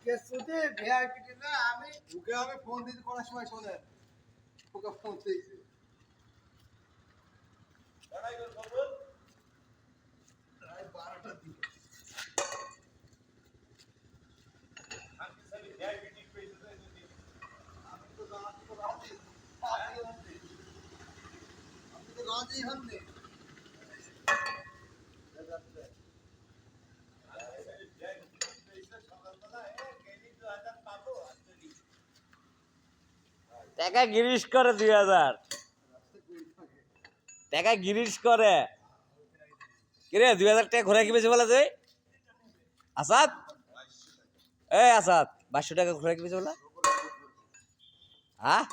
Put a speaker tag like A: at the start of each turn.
A: কেসুতে VIP না আমি phone দিতে কোন সময় শোনে ওকে ফোন দিয়েছি দাঁড়াই কর খবর প্রায় 12টার দিকে আমি সবই ভিআইপি টিক পেয়েছি আমি তো রাজি আমি তো রাজি হননি
B: টাকা গিরিশ করে 2000 টাকা গিরিশ করে কিরে 2000 টাকা ঘোরা কি বেশি বলা যায় আসাদ আসাদ 2200 টাকা ঘোরা কি বেশি বলা হ্যাঁ